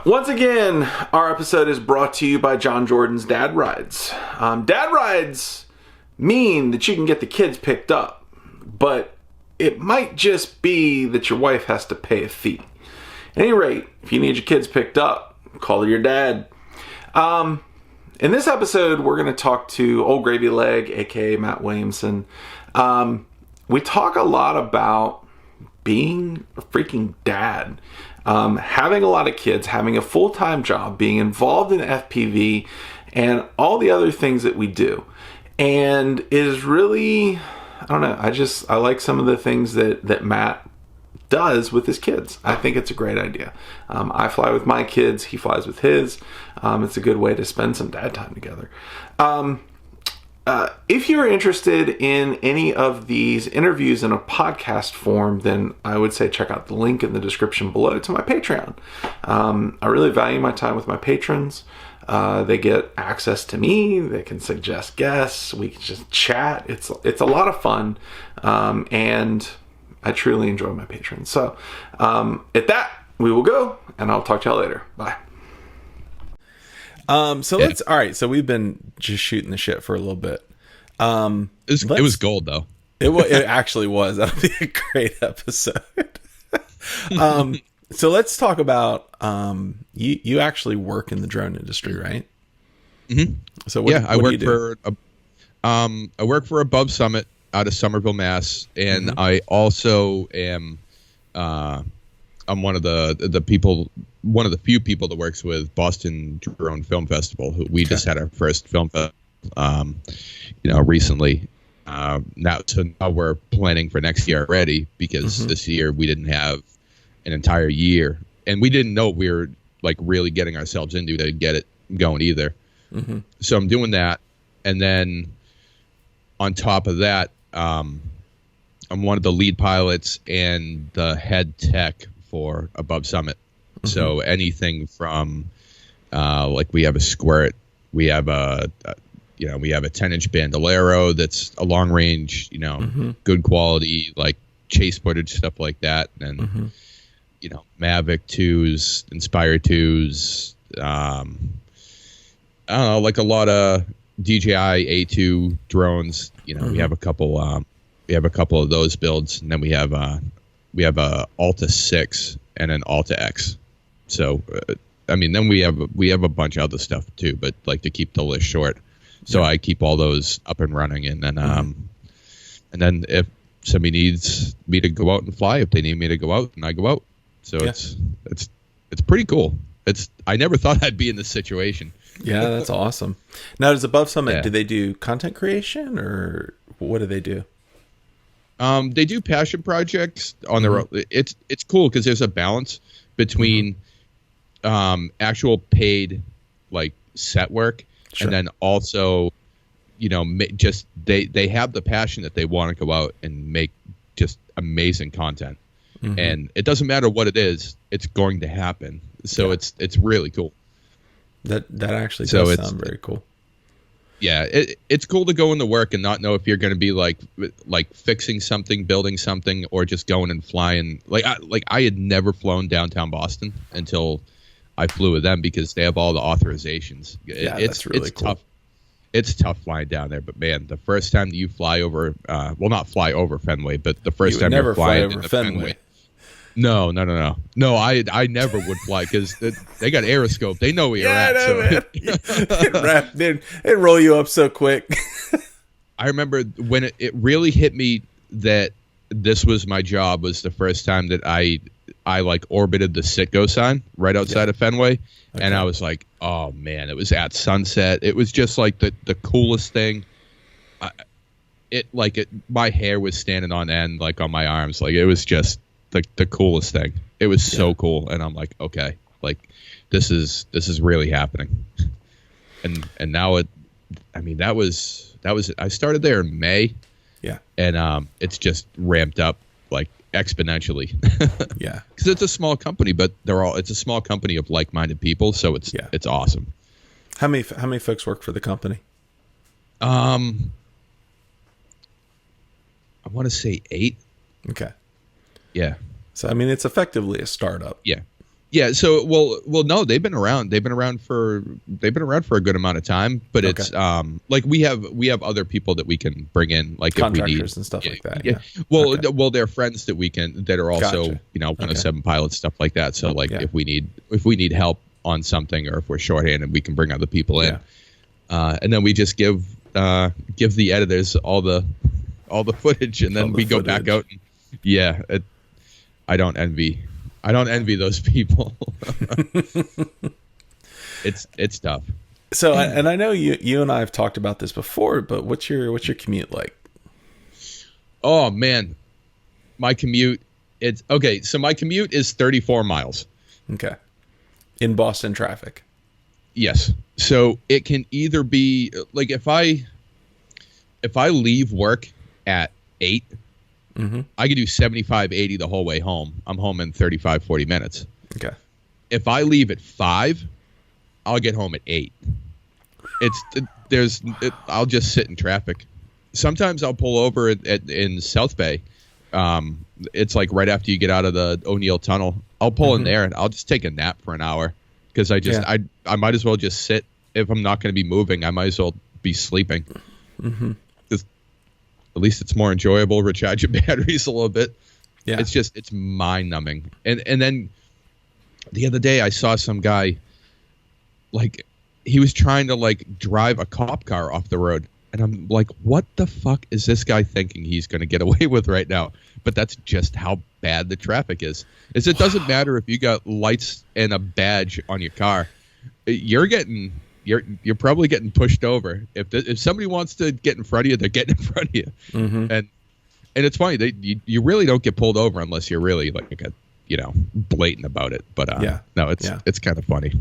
Once again, our episode is brought to you by John Jordan's Dad Rides. Dad Rides mean that you can get the kids picked up, but it might just be that your wife has to pay a fee. At any rate, if you need your kids picked up, call your dad. In this episode, we're going to talk to Ole Gravy Leg, aka Matt Williamson. We talk a lot about being a freaking dad. Having a lot of kids, having a full-time job, being involved in FPV, and all the other things that we do. And it is really, I don't know, I like some of the things that Matt does with his kids. I think it's a great idea. I fly with my kids, he flies with his. It's a good way to spend some dad time together. If you're interested in any of these interviews in a podcast form, then I would say check out the link in the description below to my Patreon. I really value my time with my patrons. They get access to me. They can suggest guests. We can just chat. It's a lot of fun, and I truly enjoy my patrons. So at that, we will go, and I'll talk to y'all later. Bye. All right. So we've been just shooting the shit for a little bit. It was gold though. It actually was. That'll be a great episode. So let's talk about, you actually work in the drone industry, right? Mm-hmm. So I work for Above Summit out of Somerville, Mass. And mm-hmm. I also am, I'm one of the few people that works with Boston Drone Film Festival. We just had our first film festival, recently. Now we're planning for next year already because mm-hmm. this year we didn't have an entire year, and we didn't know we were like really getting ourselves into to get it going either. Mm-hmm. So I'm doing that, and then on top of that, I'm one of the lead pilots and the head tech for Above Summit. Mm-hmm. So anything from we have a squirt, we have a 10-inch bandolero that's a long range, mm-hmm. good quality, like chase footage, stuff like that. And, mm-hmm. Mavic 2s, Inspire 2s, I don't know, like a lot of DJI A2 drones. Mm-hmm. We have a couple of those builds, and then we have a Alta 6 and an Alta X. So, then we have a bunch of other stuff too, but like to keep the list short. So yeah. I keep all those up and running, and then mm-hmm. and then if somebody needs me to go out and fly, if they need me to go out, and I go out. So yeah. it's pretty cool. I never thought I'd be in this situation. Yeah, that's awesome. Now, does Above Summit, do they do content creation, or what do they do? They do passion projects on their own. It's cool because there's a balance between mm-hmm. Actual paid like set work. Sure. And then also, just they have the passion that they want to go out and make just amazing content. Mm-hmm. And it doesn't matter what it is, it's going to happen. So yeah. It's really cool. That actually does sound very cool. Yeah, it's cool to go into work and not know if you're going to be like fixing something, building something, or just going and flying. I had never flown downtown Boston until I flew with them because they have all the authorizations. It's really cool. Tough. It's tough flying down there, but man, the first time that you fly over, not fly over Fenway, but the first time you're flying over Fenway. No, I never would fly because they got aeroscope. They know where you're at. They'd roll you up so quick. I remember when it really hit me that this was my job was the first time that I orbited the Citgo sign right outside of Fenway. Okay. And I was like, oh man, it was at sunset. It was just like the coolest thing. My hair was standing on end, like on my arms. Like it was just the coolest thing. It was so cool. And I'm like, okay, like this is really happening. And now that was I started there in May. Yeah. And it's just ramped up like exponentially. Yeah. Because it's a small company, but it's a small company of like-minded people, so it's awesome. How many folks work for the company? I want to say 8. Okay. Yeah. So it's effectively a startup. Yeah. Yeah. So, no, they've been around. They've been around for a good amount of time. But Okay. it's like we have other people that we can bring in, like Contractors if we need and stuff like that. Yeah. Yeah. Well, Okay. they're friends that are also Gotcha. 107 pilots, stuff like that. So like Yeah. if we need help on something, or if we're shorthanded, we can bring other people in. Yeah. And then we just give the editors all the footage, and then we go back out. And, I don't envy those people. It's tough. So, and I know you and I have talked about this before, but what's your commute like? Oh man, my commute. It's okay. So my commute is 34 miles. Okay. In Boston traffic. Yes. So it can either be like if I leave work at 8, I could do 75, 80 the whole way home. I'm home in 35, 40 minutes. Okay. If I leave at 5, I'll get home at 8. I'll just sit in traffic. Sometimes I'll pull over in South Bay. It's like right after you get out of the O'Neill Tunnel. I'll pull in there and I'll just take a nap for an hour because I might as well just sit. If I'm not going to be moving, I might as well be sleeping. At least it's more enjoyable. Recharge your batteries a little bit. Yeah. It's mind numbing. And then the other day I saw some guy, like, he was trying to like drive a cop car off the road. And I'm like, what the fuck is this guy thinking he's going to get away with right now? But that's just how bad the traffic is. It doesn't matter if you got lights and a badge on your car. You're probably getting pushed over. If somebody wants to get in front of you, they're getting in front of you. And it's funny, you really don't get pulled over unless you're really like blatant about it. But it's kind of funny.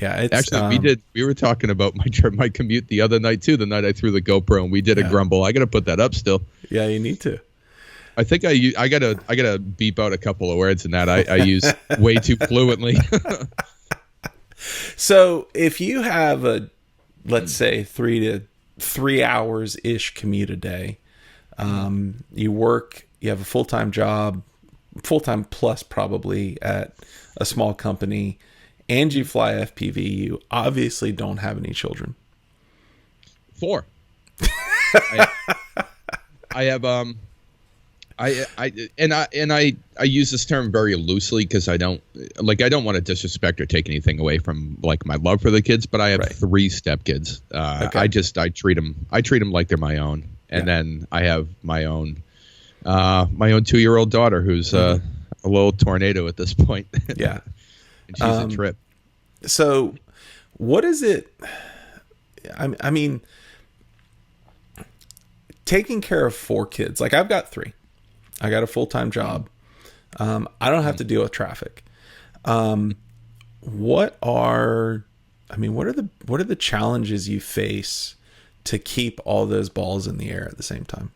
Yeah, actually we were talking about my commute the other night too. The night I threw the GoPro and we did a grumble. I got to put that up still. Yeah, you need to. I think I gotta beep out a couple of words in that I use way too fluently. So if you have let's say 3 hours ish commute a day, you have a full-time job, full-time plus probably at a small company, and you fly FPV, you obviously don't have any children. 4. I have I use this term very loosely because I don't want to disrespect or take anything away from like my love for the kids, but I have 3 stepkids. Okay. I treat them like they're my own, and then I have my own 2-year-old daughter who's a little tornado at this point. Yeah, and she's a trip. So, what is it? I mean, taking care of 4 kids. Like I've got 3. I got a full-time job. I don't have to deal with traffic. What are the challenges you face to keep all those balls in the air at the same time?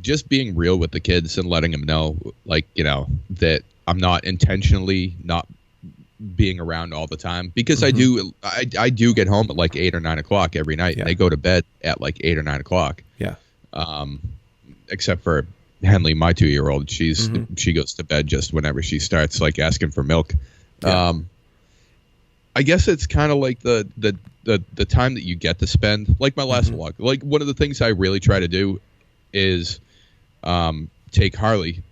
Just being real with the kids and letting them know, like, that I'm not intentionally not being around all the time, because I do get home at like 8 or 9 o'clock every night, and they go to bed at like 8 or 9 o'clock. Yeah. Except for Henley, my 2-year-old, she goes to bed just whenever she starts like asking for milk. Yeah. I guess it's kind of like the time that you get to spend, like my last vlog. Like one of the things I really try to do is take Harley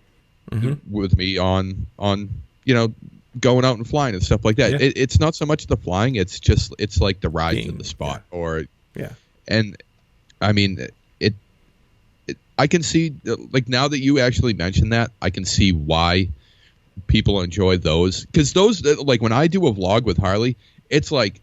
with me on going out and flying and stuff like that. Yeah. It's not so much the flying; it's like the rides in the spot, and I mean I can see, like, now that you actually mentioned that, I can see why people enjoy those. Because those, like, when I do a vlog with Harley, it's like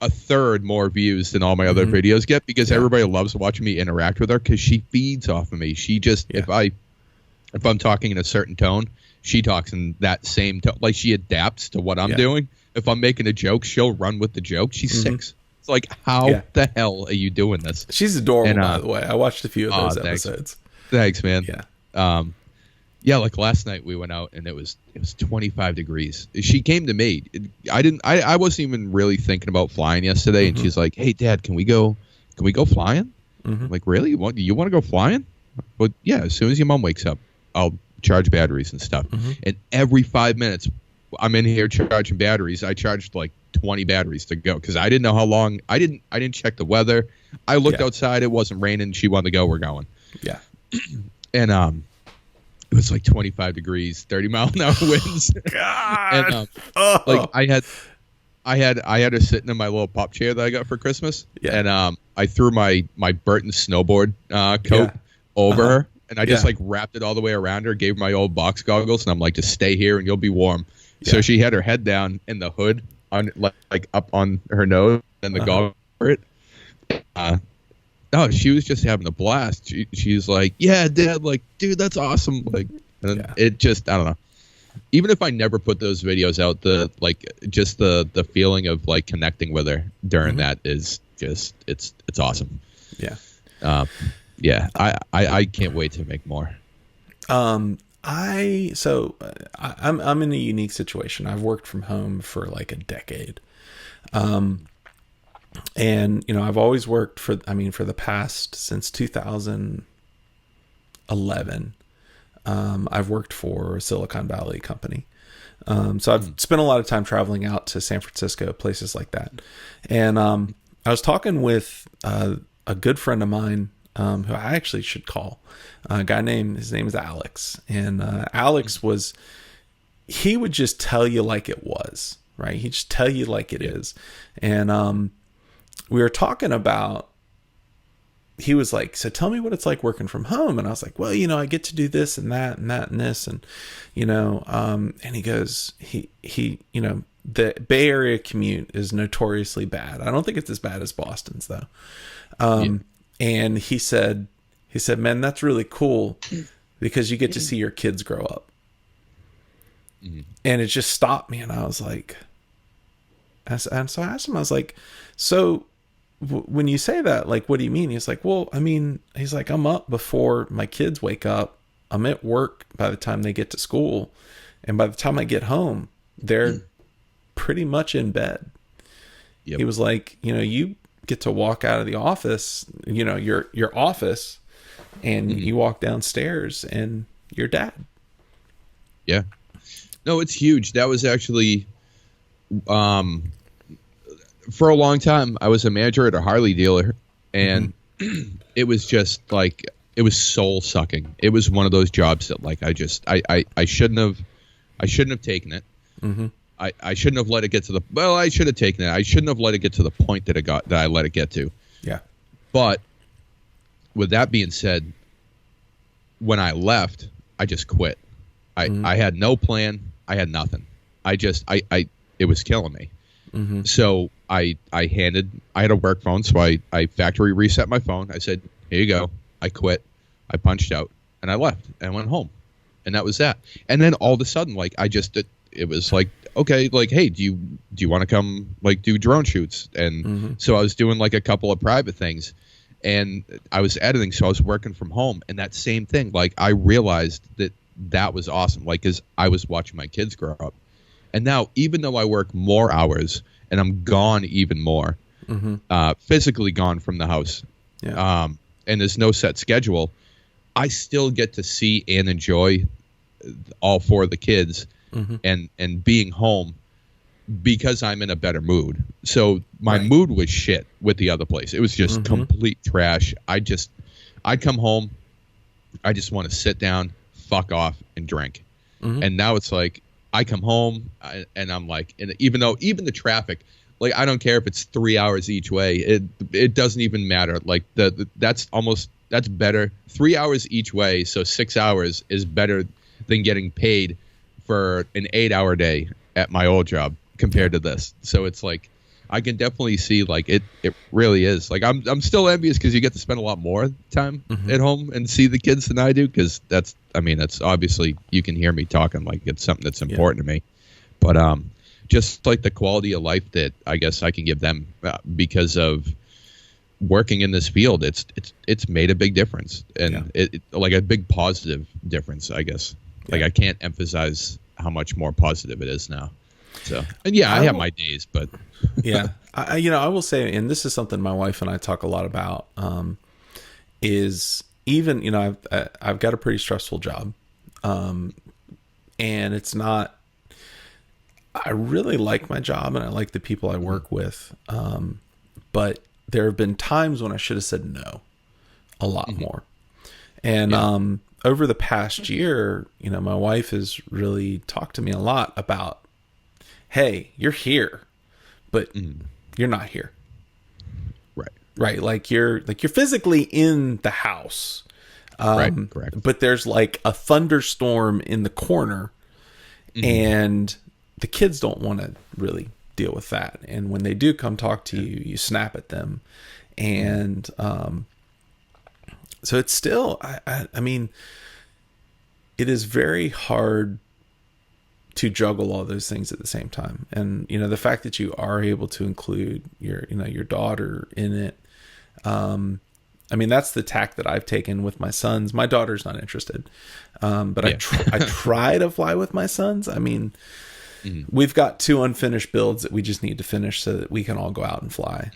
a third more views than all my other videos get, because everybody loves watching me interact with her, because she feeds off of me. She just, if I'm talking in a certain tone, she talks in that same tone. Like, she adapts to what I'm doing. If I'm making a joke, she'll run with the joke. She's 6. Like, how the hell are you doing this? She's adorable, by the way. I watched a few of those episodes. Thanks, man. Yeah. Like last night we went out and it was 25 degrees. She came to me. I wasn't even really thinking about flying yesterday, and she's like, "Hey, Dad, can we go flying?" I'm like, "Really? You want to go flying?" Well, yeah. As soon as your mom wakes up, I'll charge batteries and stuff. And every 5 minutes, I'm in here charging batteries. I charged like 20 batteries to go because I didn't know how long. I didn't check the weather. I looked outside. It wasn't raining. She wanted to go. We're going. Yeah. And it was like 25 degrees, 30-mile-an-hour winds. God. And like I had her sitting in my little pop chair that I got for Christmas. Yeah. And I threw my Burton snowboard coat over her, and I just like wrapped it all the way around her, gave her my old box goggles, and I'm like, just stay here and you'll be warm. Yeah. So she had her head down and the hood on like up on her nose and the goggles for it. No, she was just having a blast. She's like, yeah, Dad, like, dude, that's awesome. Like, and it just, I don't know. Even if I never put those videos out, the feeling of like connecting with her during that is just, it's awesome. Yeah. I can't wait to make more. I'm in a unique situation. I've worked from home for like a decade. And, you know, I've always worked for the past, since 2011, I've worked for a Silicon Valley company. So I've spent a lot of time traveling out to San Francisco, places like that. And I was talking with a good friend of mine, who I actually should call, his name is Alex. And Alex he would just tell you like it was, right? He'd just tell you like it is. And we were talking about, he was like, so tell me what it's like working from home. And I was like, well, you know, I get to do this and that and that and this. And, you know, and he goes, he, you know, the Bay Area commute is notoriously bad. I don't think it's as bad as Boston's though. And he said, man, that's really cool because you get to see your kids grow up. And it just stopped me. And I was like, and so I asked him, I was like, so when you say that, like, what do you mean? He's like, well, I mean, he's like, I'm up before my kids wake up. I'm at work by the time they get to school. And by the time I get home, they're pretty much in bed. He was like, you know, you get to walk out of the office, you know, your office, and you walk downstairs and you're dad. Yeah. No, it's huge. That was actually, for a long time, I was a manager at a Harley dealer, and it was just like, it was soul sucking. It was one of those jobs that like, I shouldn't have taken it. I shouldn't have let it get to I should have taken it. I shouldn't have let it get to the point that I let it get to. Yeah. But with that being said, when I left, I just quit. I had no plan. I had nothing. It was killing me. So I had a work phone, so I factory reset my phone. I said, here you go. I quit. I punched out and I left and went home, and that was that. And then all of a sudden, like, it was like, okay, like, hey, do you want to come like do drone shoots? And so I was doing like a couple of private things, and I was editing, so I was working from home. And that same thing, like, I realized that was awesome, like, because I was watching my kids grow up. And now, even though I work more hours and I'm gone even more, physically gone from the house, and there's no set schedule, I still get to see and enjoy all four of the kids and being home because I'm in a better mood. So my mood was shit with the other place. It was just complete trash. I'd come home, I just want to sit down, fuck off, and drink. And now it's like, I come home and I'm like, and even the traffic, like, I don't care if it's 3 hours each way. It doesn't even matter. Like that's better. 3 hours each way. So 6 hours is better than getting paid for an 8-hour day at my old job compared to this. So it's like, I can definitely see, like, it really is. Like, I'm still envious because you get to spend a lot more time at home and see the kids than I do, because that's obviously, you can hear me talking like it's something that's important to me. But just like the quality of life that I guess I can give them because of working in this field, it's made a big difference, and it like a big positive difference, I guess. Like, I can't emphasize how much more positive it is now. So, and I have my days, but I will say, and this is something my wife and I talk a lot about, is even, I've got a pretty stressful job. And it's not, I really like my job and I like the people I work with. But there have been times when I should have said no a lot more. And over the past year, you know, my wife has really talked to me a lot about, hey, you're here, but you're not here. Right. Like you're physically in the house. Right. Correct. But there's like a thunderstorm in the corner and the kids don't want to really deal with that. And when they do come talk to you, you snap at them. And, so it's still, I mean, it is very hard to juggle all those things at the same time. And, you know, the fact that you are able to include your daughter in it. I mean, that's the tack that I've taken with my sons. My daughter's not interested. But I try to fly with my sons. I mean, we've got 2 unfinished builds that we just need to finish so that we can all go out and fly.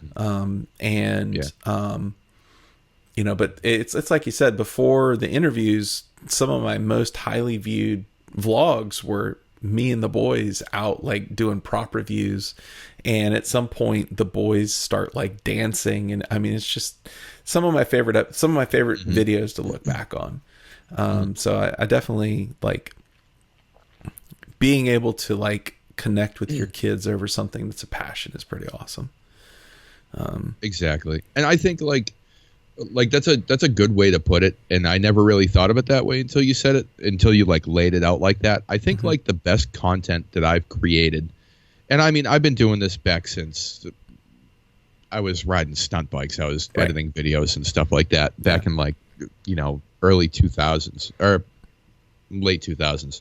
You know, but it's like you said before the interviews, some of my most highly viewed vlogs were me and the boys out like doing prop reviews. And at some point the boys start like dancing. And I mean, it's just some of my favorite videos to look back on. So I definitely like being able to like connect with your kids over something that's a passion is pretty awesome. Exactly. And I think like that's a good way to put it, and I never really thought of it that way until you said it, until you like laid it out like that. I think like the best content that I've created, and I mean I've been doing this back since I was riding stunt bikes. I was editing videos and stuff like that back in like, you know, early 2000s or late 2000s.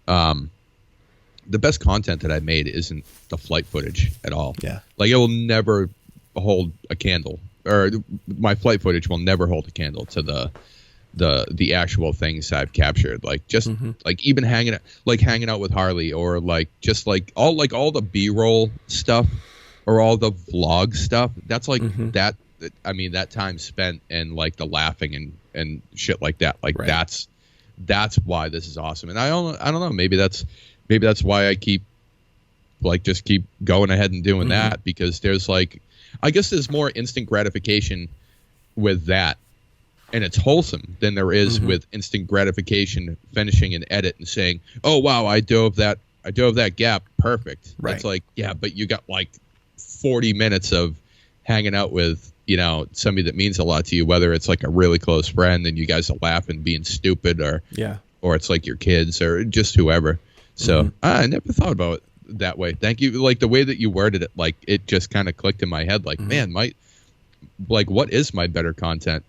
The best content that I made isn't the flight footage at all. Yeah. Like it will never hold a candle, or my flight footage will never hold a candle to the actual things I've captured. Like just like even hanging out with Harley, or like just like all the B-roll stuff or all the vlog stuff. That's like that. I mean, that time spent and like the laughing and shit like that. Like that's why this is awesome. And I don't know. Maybe that's why I keep going ahead and doing that, because there's like, I guess there's more instant gratification with that, and it's wholesome, than there is with instant gratification finishing an edit and saying, "Oh wow, I dove that gap perfect." Right. It's like, yeah, but you got like 40 minutes of hanging out with, you know, somebody that means a lot to you, whether it's like a really close friend and you guys are laughing, being stupid, or it's like your kids or just whoever. So I never thought about it that way. Thank you. Like the way that you worded it, like it just kind of clicked in my head. Like, man, like what is my better content?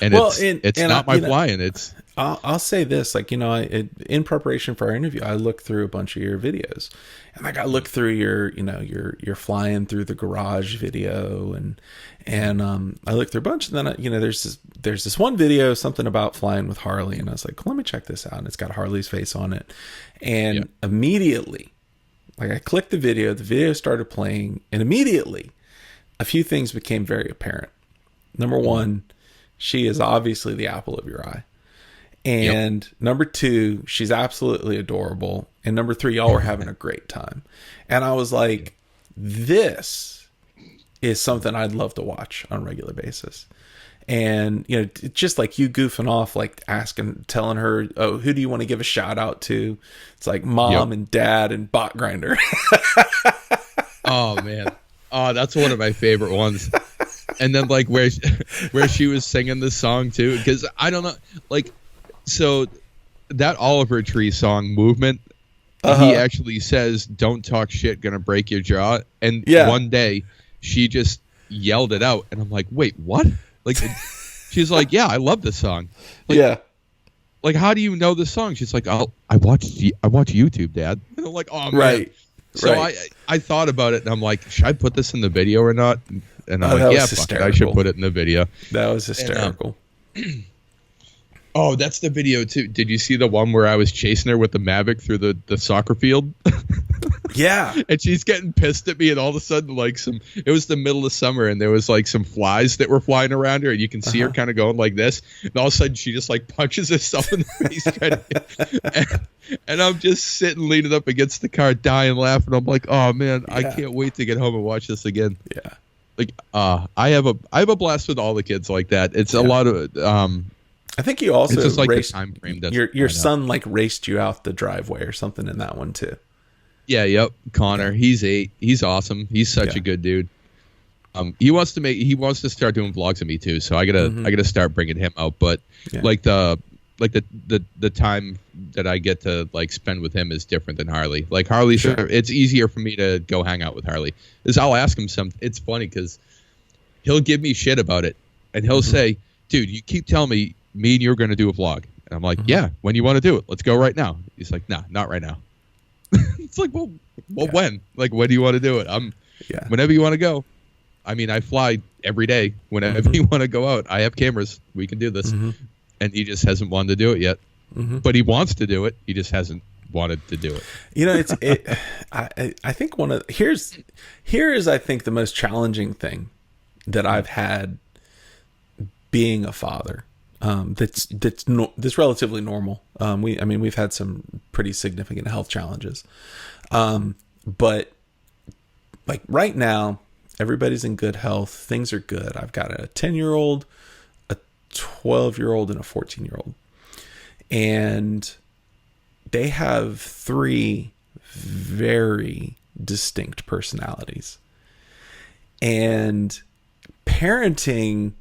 And it's not my flying. It's I'll say this, like, you know, in preparation for our interview, I looked through a bunch of your videos, and like I looked through your flying through the garage video, and I looked through a bunch, and then you know, there's this one video, something about flying with Harley, and I was like, let me check this out, and it's got Harley's face on it, and immediately, like I clicked the video started playing, and immediately a few things became very apparent. Number one, she is obviously the apple of your eye. And number two, she's absolutely adorable. And number three, y'all were having a great time. And I was like, this is something I'd love to watch on a regular basis. And, you know, just like you goofing off, like telling her, oh, who do you want to give a shout out to? It's like mom and dad and bot grinder. Oh, man. Oh, that's one of my favorite ones. And then like where she was singing the song too, because I don't know, like, so that Oliver Tree song, Movement, he actually says, don't talk shit, gonna break your jaw. And one day she just yelled it out, and I'm like, wait, what? Like, she's like, yeah, I love this song. Like, like, how do you know this song? She's like, I watch YouTube, Dad. And I'm like, oh man. Right. So I thought about it, and I'm like, should I put this in the video or not? And I'm like, yeah, fuck it, I should put it in the video. That was hysterical. And, oh, that's the video too. Did you see the one where I was chasing her with the Mavic through the soccer field? Yeah. And she's getting pissed at me, and all of a sudden, like, it was the middle of summer, and there was like some flies that were flying around her, and you can see her kind of going like this, and all of a sudden she just like punches herself in the face. And I'm just sitting leaning up against the car, dying laughing. I'm like, oh man, I can't wait to get home and watch this again. Yeah. Like, I have a blast with all the kids like that. It's a lot of I think you also it's just like raced, the time frame. Your son like raced you out the driveway or something in that one too. Yeah, yep. Connor, he's 8. He's awesome. He's such a good dude. He wants to start doing vlogs of me too. So I gotta start bringing him out. But like the time that I get to like spend with him is different than Harley. Like Harley, it's easier for me to go hang out with Harley. Is I'll ask him something. It's funny because he'll give me shit about it, and he'll say, "Dude, you keep telling me and you're going to do a vlog," and I'm like, "Yeah, when you want to do it, let's go right now." He's like, "Nah, not right now." It's like, well, when? Like, when do you want to do it? Whenever you want to go. I mean, I fly every day. Whenever you want to go out, I have cameras. We can do this. And he just hasn't wanted to do it yet. But he wants to do it. He just hasn't wanted to do it. You know, I think here is I think the most challenging thing that I've had being a father. That's relatively normal. We've had some pretty significant health challenges. But like right now, everybody's in good health. Things are good. I've got a 10-year-old, a 12-year-old, and a 14-year-old. And they have 3 very distinct personalities. And parenting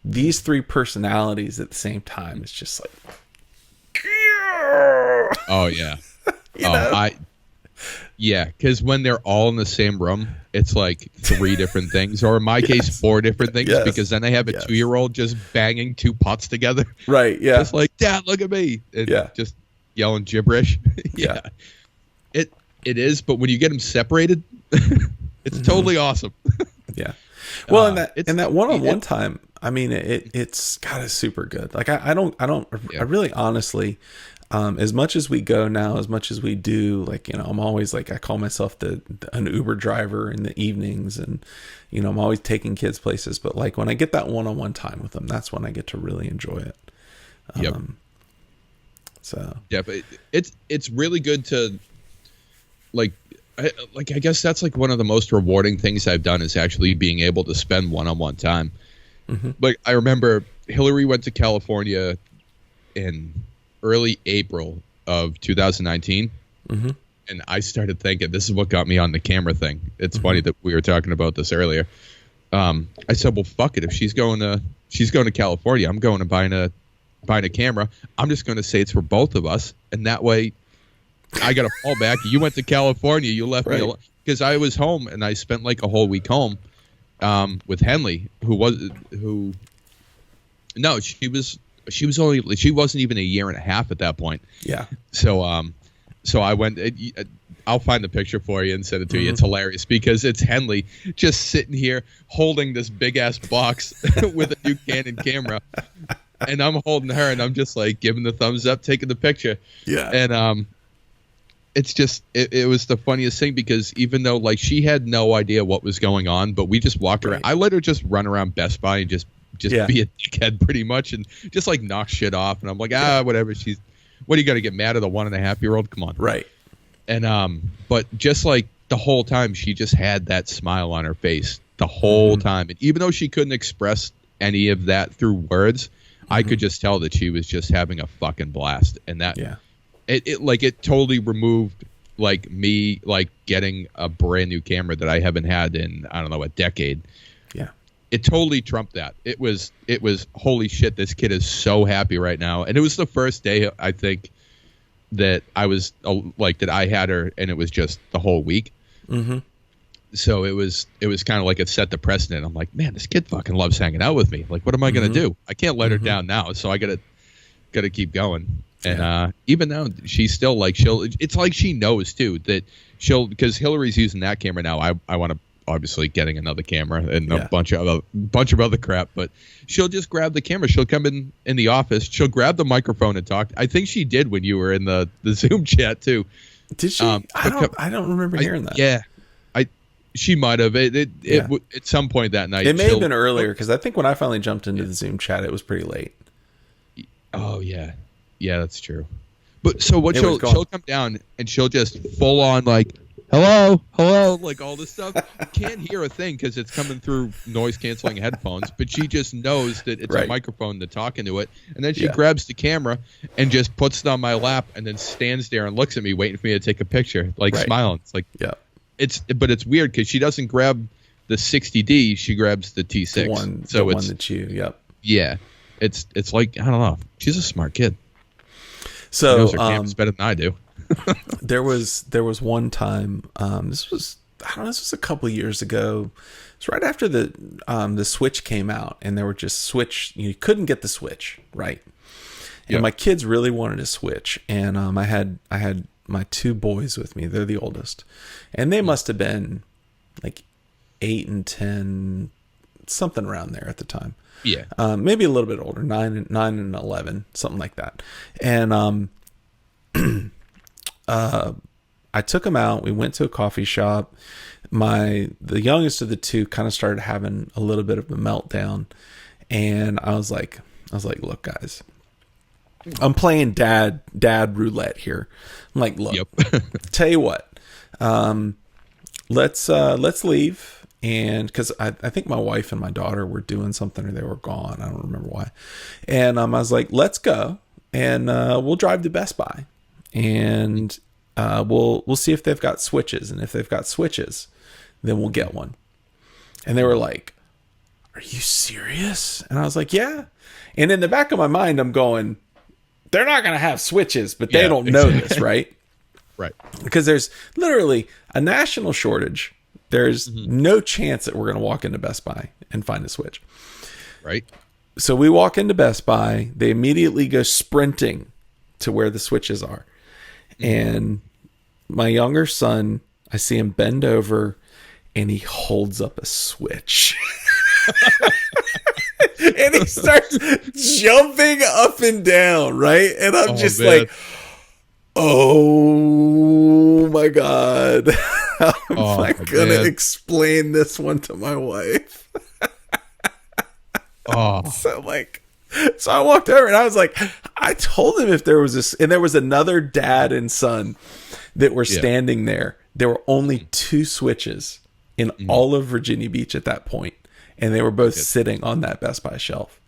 these 3 personalities at the same time is just like, oh yeah. Because when they're all in the same room, it's like 3 different things, or in my case, 4 different things, because then they have a 2-year-old just banging 2 pots together. Right, yeah. Just like, Dad, look at me. And just yelling gibberish. It is, but when you get them separated, it's totally awesome. Yeah. Well, in that one-on-one time, I mean, it's super good. Like I really honestly, as much as we go now, as much as we do, like, you know, I'm always like, I call myself an Uber driver in the evenings, and, you know, I'm always taking kids places, but like when I get that one-on-one time with them, that's when I get to really enjoy it. So yeah, but it's really good to I guess that's like one of the most rewarding things I've done is actually being able to spend one-on-one time. Like I remember Hillary went to California in early April of 2019. And I started thinking, this is what got me on the camera thing. It's funny that we were talking about this earlier. I said, well, fuck it. If she's going to California, I'm going to buying a camera. I'm just going to say it's for both of us. And that way I got a fallback. You went to California. You left me alone. Because I was home and I spent like a whole week home with Henley, she wasn't even a year and a half at that point. Yeah. So I went, I'll find the picture for you and send it to you. It's hilarious because it's Henley just sitting here holding this big ass box with a new Canon camera. And I'm holding her and I'm just like giving the thumbs up, taking the picture. Yeah. And, it's just, it was the funniest thing because even though like she had no idea what was going on, but we just walked around. I let her just run around Best Buy and just be a dickhead pretty much and just like knock shit off. And I'm like, whatever. What are you going to get mad at a 1.5-year-old? Come on. Right. And, but just like the whole time she just had that smile on her face the whole time. And even though she couldn't express any of that through words, I could just tell that she was just having a fucking blast. And that, it totally removed like me, like getting a brand new camera that I haven't had in, I don't know, a decade. Yeah. It totally trumped that. It was holy shit. This kid is so happy right now. And it was the first day I think that I was like, that I had her and it was just the whole week. So it was kind of like it set the precedent. I'm like, man, this kid fucking loves hanging out with me. Like, what am I going to do? I can't let her down now. So I gotta keep going. And even now she's still like, it's like she knows too that because Hillary's using that camera now. I want to obviously getting another camera and a bunch of other crap, but she'll just grab the camera. She'll come in the office. She'll grab the microphone and talk. I think she did when you were in the Zoom chat too. Did she? I don't remember hearing that. Yeah, she might have. It at some point that night. It may have been earlier because I think when I finally jumped into the Zoom chat, it was pretty late. Oh yeah, that's true. But so what? She'll come down and she'll just full on like, hello, like all this stuff. You can't hear a thing because it's coming through noise canceling headphones. But she just knows that it's a microphone to talk into it, and then she grabs the camera and just puts it on my lap and then stands there and looks at me, waiting for me to take a picture, like smiling. It's like But it's weird because she doesn't grab the 60D, she grabs the T6. The one that you, Yeah. It's like, I don't know. She's a smart kid. So she knows her campus better than I do. there was one time, this was a couple of years ago. It's right after the Switch came out, and there were just Switch, you couldn't get the Switch, right? And my kids really wanted a Switch, and I had my two boys with me. They're the oldest, and they must have been like 8 and 10, something around there at the time. Yeah, maybe a little bit older, 9 and 11, something like that. And I took them out. We went to a coffee shop. The youngest of the two kind of started having a little bit of a meltdown, and I was like, look, guys, I'm playing dad roulette here. I'm like, look, tell you what, let's leave. And because I think my wife and my daughter were doing something, or they were gone. I don't remember why. And I was like, let's go, and we'll drive to Best Buy, and we'll see if they've got Switches. And if they've got Switches, then we'll get one. And they were like, are you serious? And I was like, yeah. And in the back of my mind, I'm going, they're not going to have Switches, but they don't know this, right? Right. Because there's literally a national shortage. There's no chance that we're going to walk into Best Buy and find a Switch. Right. So we walk into Best Buy. They immediately go sprinting to where the Switches are. And my younger son, I see him bend over, and he holds up a Switch. And he starts jumping up and down, right? And I'm just like, oh my God. How am I going to explain this one to my wife? So I walked over, and I was like, I told him if there was this, and there was another dad and son that were standing there. There were only 2 Switches in all of Virginia Beach at that point, and they were both sitting on that Best Buy shelf.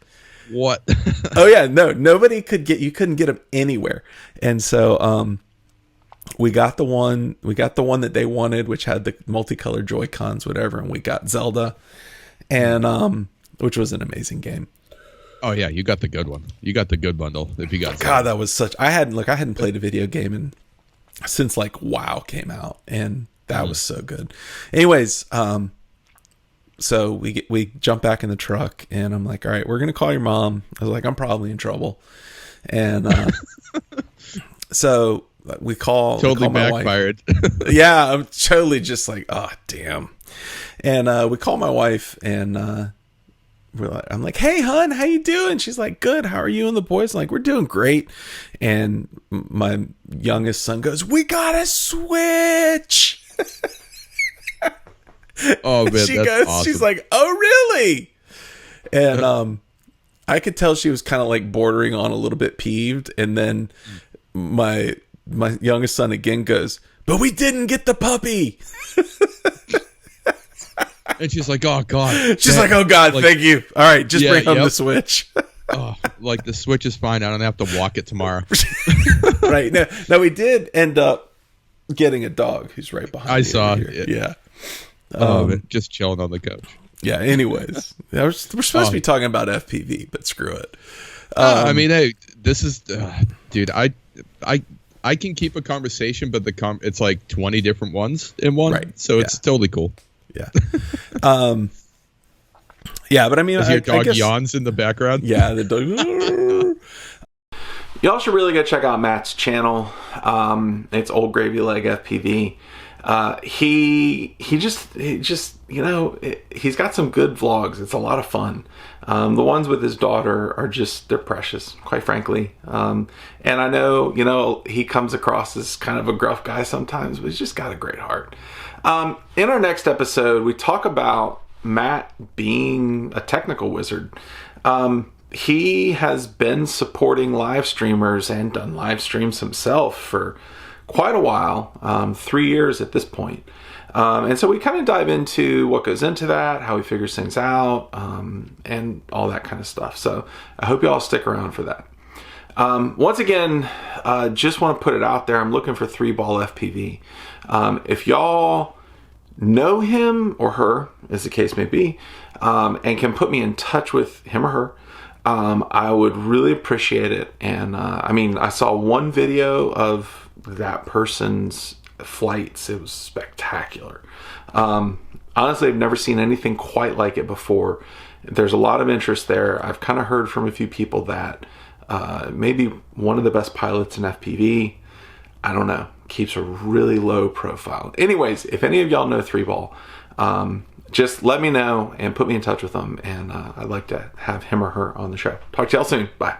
What? Oh yeah, no, nobody could you couldn't get them anywhere. And so we got the one that they wanted, which had the multicolored Joy-Cons, whatever, and we got Zelda, and which was an amazing game. Oh yeah, you got the good one. You got the good bundle. If you got Zelda. God, that was such. I hadn't played a video game since like WoW came out, and that was so good. Anyways, so we jump back in the truck, and I'm like, all right, we're gonna call your mom. I was like, I'm probably in trouble, and so we call. Totally backfired. Yeah, I'm totally just like, oh damn. And we call my wife, and I'm like, hey hon, how you doing? She's like, good. How are you and the boys? I'm like, we're doing great. And my youngest son goes, we got a Switch. Oh man, she goes, awesome. She's like, oh really? And I could tell she was kind of like bordering on a little bit peeved. And then my youngest son again goes, but we didn't get the puppy. And she's like, oh God. She's like, oh God, like, thank you. All right, just bring home the Switch. Oh, like the Switch is fine. I don't have to walk it tomorrow. Right. Now we did end up getting a dog who's right behind me. I saw it. Yeah. Just chilling on the couch. Yeah. Anyways, we're supposed to be talking about FPV, but screw it. I mean, hey, this is, dude. I can keep a conversation, but it's like 20 different ones in one, right? So it's totally cool. Yeah. Yeah, but I mean, your dog yawns in the background. Yeah, the dog. Y'all should really go check out Matt's channel. It's Ole Gravy Leg FPV. He just he's got some good vlogs. It's a lot of fun. The ones with his daughter are they're precious, quite frankly. And I know, he comes across as kind of a gruff guy sometimes, but he's just got a great heart. In our next episode, we talk about Matt being a technical wizard. He has been supporting live streamers and done live streams himself for quite a while, 3 years at this point. And so we kind of dive into what goes into that, how he figures things out, and all that kind of stuff. So I hope you all stick around for that. Once again, just want to put it out there. I'm looking for 3-ball FPV. If y'all know him or her, as the case may be, and can put me in touch with him or her, I would really appreciate it. And I saw one video of that person's flights. It was spectacular. Honestly, I've never seen anything quite like it before. There's a lot of interest there. I've kind of heard from a few people that maybe one of the best pilots in FPV, I don't know, keeps a really low profile. Anyways, if any of y'all know 3-ball, just let me know and put me in touch with them. And I'd like to have him or her on the show. Talk to y'all soon. Bye.